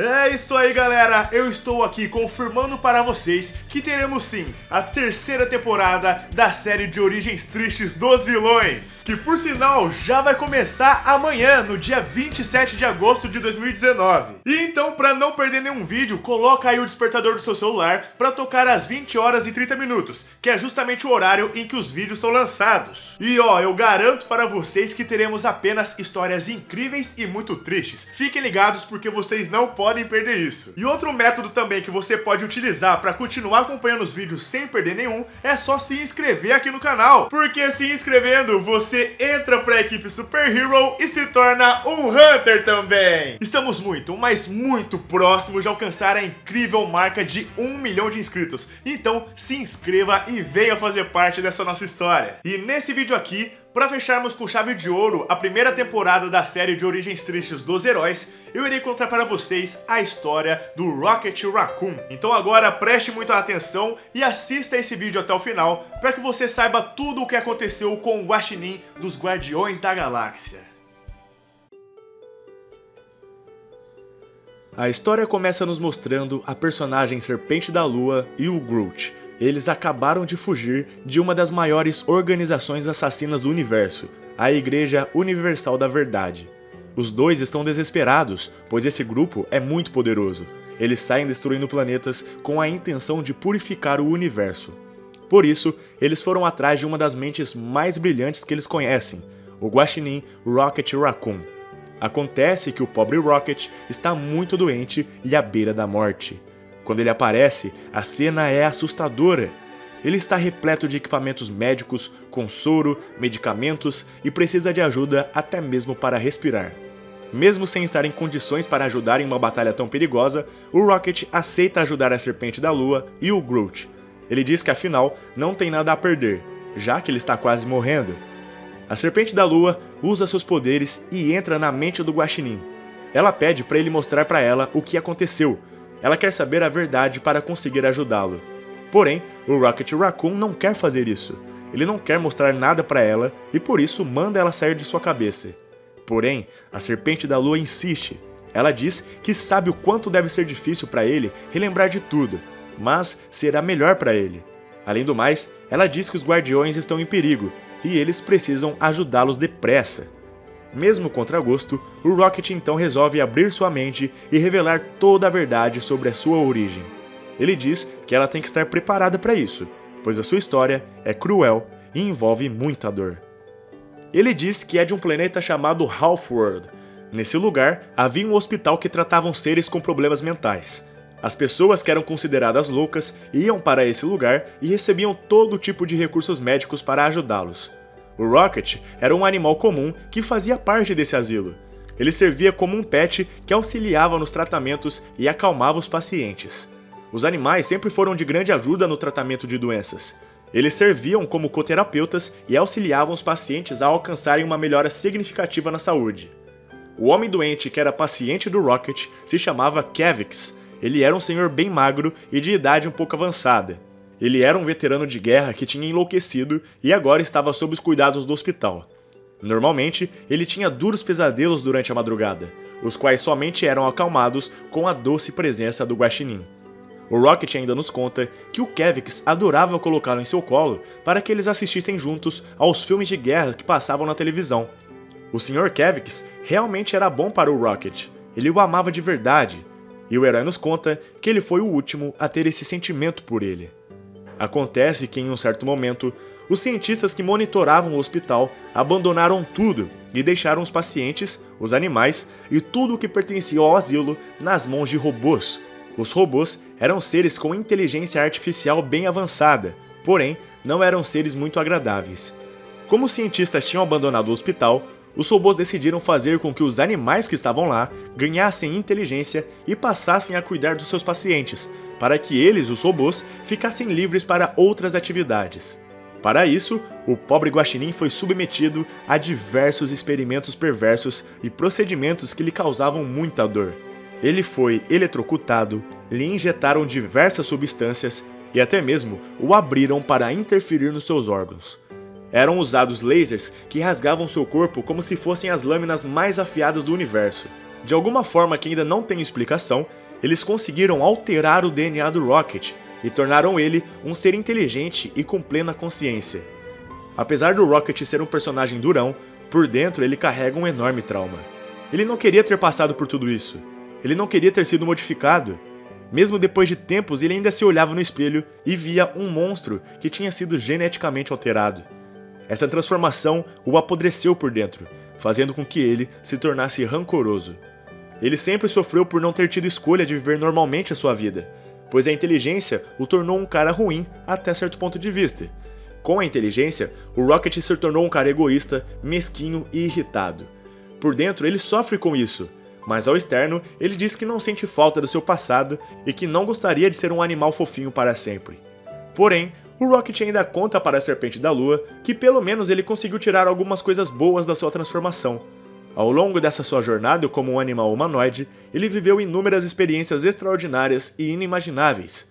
É isso aí, galera, eu estou aqui confirmando para vocês que teremos sim a terceira temporada da série de Origens Tristes dos Vilões, que por sinal já vai começar amanhã, no dia 27 de agosto de 2019. E então, para não perder nenhum vídeo, coloca aí o despertador do seu celular para tocar às 20 horas e 30 minutos, que é justamente o horário em que os vídeos são lançados. E ó, eu garanto para vocês que teremos apenas histórias incríveis e muito tristes. Fiquem ligados porque vocês não podem perder isso. E outro método também que você pode utilizar para continuar acompanhando os vídeos sem perder nenhum é só se inscrever aqui no canal, porque se inscrevendo você entra para a equipe Super Hero e se torna um Hunter também. Estamos muito, mas muito próximos de alcançar a incrível marca de 1 milhão de inscritos, então se inscreva e venha fazer parte dessa nossa história. E nesse vídeo aqui, para fecharmos com chave de ouro a primeira temporada da série de Origens Tristes dos Heróis, eu irei contar para vocês a história do Rocket Raccoon. Então agora preste muita atenção e assista esse vídeo até o final, para que você saiba tudo o que aconteceu com o Guaxinim dos Guardiões da Galáxia. A história começa nos mostrando a personagem Serpente da Lua e o Groot. Eles acabaram de fugir de uma das maiores organizações assassinas do universo, a Igreja Universal da Verdade. Os dois estão desesperados, pois esse grupo é muito poderoso. Eles saem destruindo planetas com a intenção de purificar o universo. Por isso, eles foram atrás de uma das mentes mais brilhantes que eles conhecem, o Guaxinim Rocket Raccoon. Acontece que o pobre Rocket está muito doente e à beira da morte. Quando ele aparece, a cena é assustadora. Ele está repleto de equipamentos médicos, com soro, medicamentos e precisa de ajuda até mesmo para respirar. Mesmo sem estar em condições para ajudar em uma batalha tão perigosa, o Rocket aceita ajudar a Serpente da Lua e o Groot. Ele diz que afinal não tem nada a perder, já que ele está quase morrendo. A Serpente da Lua usa seus poderes e entra na mente do Guaxinim. Ela pede para ele mostrar para ela o que aconteceu. Ela quer saber a verdade para conseguir ajudá-lo. Porém, o Rocket Raccoon não quer fazer isso. Ele não quer mostrar nada para ela e por isso manda ela sair de sua cabeça. Porém, a Serpente da Lua insiste. Ela diz que sabe o quanto deve ser difícil para ele relembrar de tudo, mas será melhor para ele. Além do mais, ela diz que os Guardiões estão em perigo e eles precisam ajudá-los depressa. Mesmo contra gosto, o Rocket então resolve abrir sua mente e revelar toda a verdade sobre a sua origem. Ele diz que ela tem que estar preparada para isso, pois a sua história é cruel e envolve muita dor. Ele diz que é de um planeta chamado Half-World. Nesse lugar, havia um hospital que tratavam seres com problemas mentais. As pessoas que eram consideradas loucas iam para esse lugar e recebiam todo tipo de recursos médicos para ajudá-los. O Rocket era um animal comum que fazia parte desse asilo. Ele servia como um pet que auxiliava nos tratamentos e acalmava os pacientes. Os animais sempre foram de grande ajuda no tratamento de doenças. Eles serviam como coterapeutas e auxiliavam os pacientes a alcançarem uma melhora significativa na saúde. O homem doente que era paciente do Rocket se chamava Kevix. Ele era um senhor bem magro e de idade um pouco avançada. Ele era um veterano de guerra que tinha enlouquecido e agora estava sob os cuidados do hospital. Normalmente, ele tinha duros pesadelos durante a madrugada, os quais somente eram acalmados com a doce presença do Guaxinim. O Rocket ainda nos conta que o Kevix adorava colocá-lo em seu colo para que eles assistissem juntos aos filmes de guerra que passavam na televisão. O Sr. Kevix realmente era bom para o Rocket, ele o amava de verdade, e o herói nos conta que ele foi o último a ter esse sentimento por ele. Acontece que em um certo momento, os cientistas que monitoravam o hospital abandonaram tudo e deixaram os pacientes, os animais e tudo o que pertencia ao asilo nas mãos de robôs. Os robôs eram seres com inteligência artificial bem avançada, porém não eram seres muito agradáveis. Como os cientistas tinham abandonado o hospital, os robôs decidiram fazer com que os animais que estavam lá ganhassem inteligência e passassem a cuidar dos seus pacientes, para que eles, os robôs, ficassem livres para outras atividades. Para isso, o pobre Guaxinim foi submetido a diversos experimentos perversos e procedimentos que lhe causavam muita dor. Ele foi eletrocutado, lhe injetaram diversas substâncias e até mesmo o abriram para interferir nos seus órgãos. Eram usados lasers que rasgavam seu corpo como se fossem as lâminas mais afiadas do universo. De alguma forma que ainda não tem explicação, eles conseguiram alterar o DNA do Rocket e tornaram ele um ser inteligente e com plena consciência. Apesar do Rocket ser um personagem durão, por dentro ele carrega um enorme trauma. Ele não queria ter passado por tudo isso. Ele não queria ter sido modificado. Mesmo depois de tempos, ele ainda se olhava no espelho e via um monstro que tinha sido geneticamente alterado. Essa transformação o apodreceu por dentro, fazendo com que ele se tornasse rancoroso. Ele sempre sofreu por não ter tido escolha de viver normalmente a sua vida, pois a inteligência o tornou um cara ruim até certo ponto de vista. Com a inteligência, o Rocket se tornou um cara egoísta, mesquinho e irritado. Por dentro, ele sofre com isso, mas ao externo, ele diz que não sente falta do seu passado e que não gostaria de ser um animal fofinho para sempre. Porém, o Rocket ainda conta para a Serpente da Lua que pelo menos ele conseguiu tirar algumas coisas boas da sua transformação. Ao longo dessa sua jornada como um animal humanoide, ele viveu inúmeras experiências extraordinárias e inimagináveis.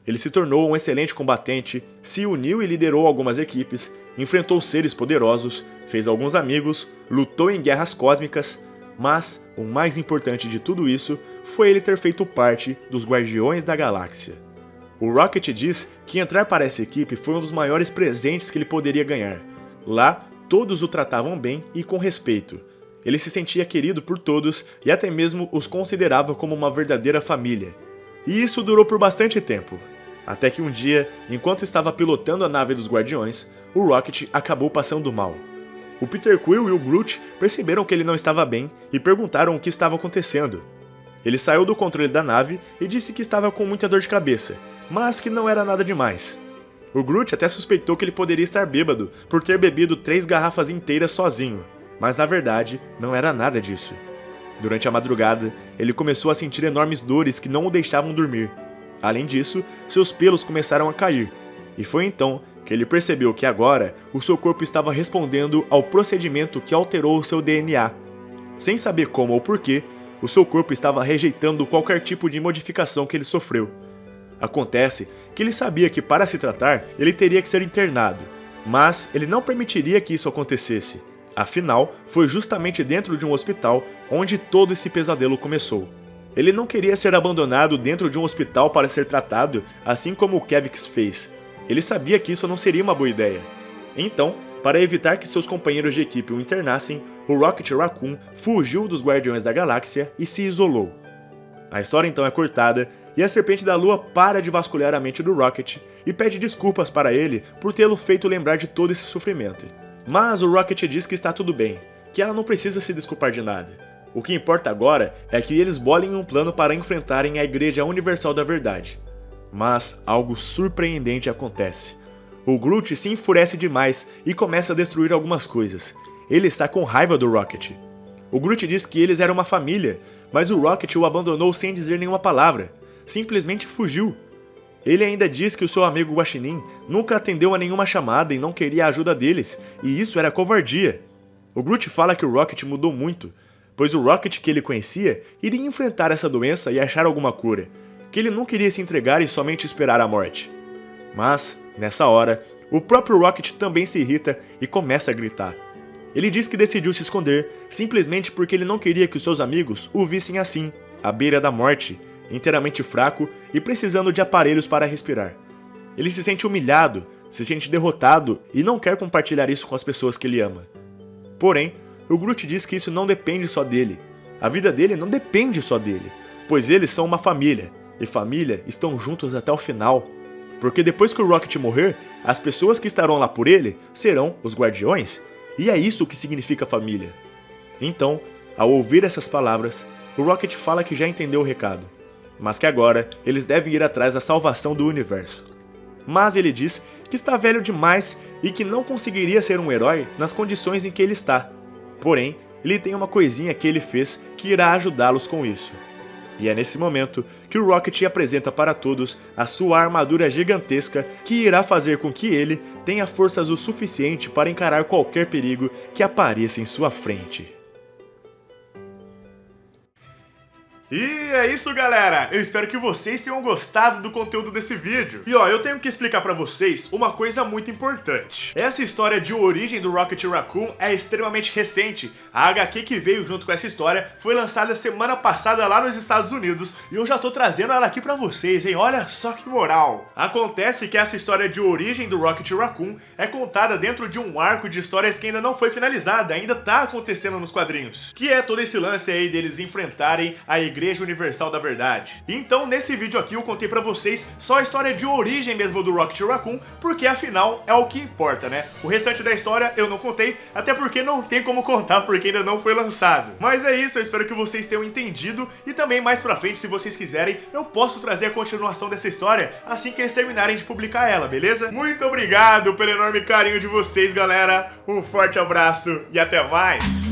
Ele se tornou um excelente combatente, se uniu e liderou algumas equipes, enfrentou seres poderosos, fez alguns amigos, lutou em guerras cósmicas, mas o mais importante de tudo isso foi ele ter feito parte dos Guardiões da Galáxia. O Rocket diz que entrar para essa equipe foi um dos maiores presentes que ele poderia ganhar. Lá, todos o tratavam bem e com respeito. Ele se sentia querido por todos e até mesmo os considerava como uma verdadeira família. E isso durou por bastante tempo. Até que um dia, enquanto estava pilotando a nave dos Guardiões, o Rocket acabou passando mal. O Peter Quill e o Groot perceberam que ele não estava bem e perguntaram o que estava acontecendo. Ele saiu do controle da nave e disse que estava com muita dor de cabeça, mas que não era nada demais. O Groot até suspeitou que ele poderia estar bêbado por ter bebido 3 garrafas inteiras sozinho, mas na verdade não era nada disso. Durante a madrugada, ele começou a sentir enormes dores que não o deixavam dormir. Além disso, seus pelos começaram a cair, e foi então que ele percebeu que agora o seu corpo estava respondendo ao procedimento que alterou o seu DNA. Sem saber como ou porquê, o seu corpo estava rejeitando qualquer tipo de modificação que ele sofreu. Acontece que ele sabia que para se tratar, ele teria que ser internado, mas ele não permitiria que isso acontecesse. Afinal, foi justamente dentro de um hospital onde todo esse pesadelo começou. Ele não queria ser abandonado dentro de um hospital para ser tratado, assim como o Kevix fez. Ele sabia que isso não seria uma boa ideia. Então, para evitar que seus companheiros de equipe o internassem, o Rocket Raccoon fugiu dos Guardiões da Galáxia e se isolou. A história então é cortada e a Serpente da Lua para de vasculhar a mente do Rocket e pede desculpas para ele por tê-lo feito lembrar de todo esse sofrimento. Mas o Rocket diz que está tudo bem, que ela não precisa se desculpar de nada. O que importa agora é que eles bolem um plano para enfrentarem a Igreja Universal da Verdade. Mas algo surpreendente acontece. O Groot se enfurece demais e começa a destruir algumas coisas. Ele está com raiva do Rocket. O Groot diz que eles eram uma família, mas o Rocket o abandonou sem dizer nenhuma palavra. Simplesmente fugiu. Ele ainda diz que o seu amigo Guaxinim nunca atendeu a nenhuma chamada e não queria a ajuda deles, e isso era covardia. O Groot fala que o Rocket mudou muito, pois o Rocket que ele conhecia iria enfrentar essa doença e achar alguma cura, que ele não queria se entregar e somente esperar a morte. Mas, nessa hora, o próprio Rocket também se irrita e começa a gritar. Ele diz que decidiu se esconder simplesmente porque ele não queria que os seus amigos o vissem assim, à beira da morte, inteiramente fraco e precisando de aparelhos para respirar. Ele se sente humilhado, se sente derrotado e não quer compartilhar isso com as pessoas que ele ama. Porém, o Groot diz que isso não depende só dele. A vida dele não depende só dele, pois eles são uma família, e família estão juntos até o final. Porque depois que o Rocket morrer, as pessoas que estarão lá por ele serão os Guardiões, e é isso que significa família. Então, ao ouvir essas palavras, o Rocket fala que já entendeu o recado, mas que agora eles devem ir atrás da salvação do universo. Mas ele diz que está velho demais e que não conseguiria ser um herói nas condições em que ele está. Porém, ele tem uma coisinha que ele fez que irá ajudá-los com isso. E é nesse momento que o Rocket apresenta para todos a sua armadura gigantesca que irá fazer com que ele tenha forças o suficiente para encarar qualquer perigo que apareça em sua frente. E é isso, galera! Eu espero que vocês tenham gostado do conteúdo desse vídeo. E ó, eu tenho que explicar pra vocês uma coisa muito importante. Essa história de origem do Rocket Raccoon é extremamente recente. A HQ que veio junto com essa história foi lançada semana passada lá nos Estados Unidos e eu já tô trazendo ela aqui pra vocês, hein? Olha só que moral! Acontece que essa história de origem do Rocket Raccoon é contada dentro de um arco de histórias que ainda não foi finalizada, ainda tá acontecendo nos quadrinhos. Que é todo esse lance aí deles enfrentarem a Igreja Universal da Verdade. Então, nesse vídeo aqui eu contei pra vocês só a história de origem mesmo do Rocket Raccoon, porque afinal é o que importa, né? O restante da história eu não contei, até porque não tem como contar, porque ainda não foi lançado. Mas é isso, eu espero que vocês tenham entendido, e também mais pra frente, se vocês quiserem, eu posso trazer a continuação dessa história assim que eles terminarem de publicar ela, beleza? Muito obrigado pelo enorme carinho de vocês, galera. Um forte abraço e até mais!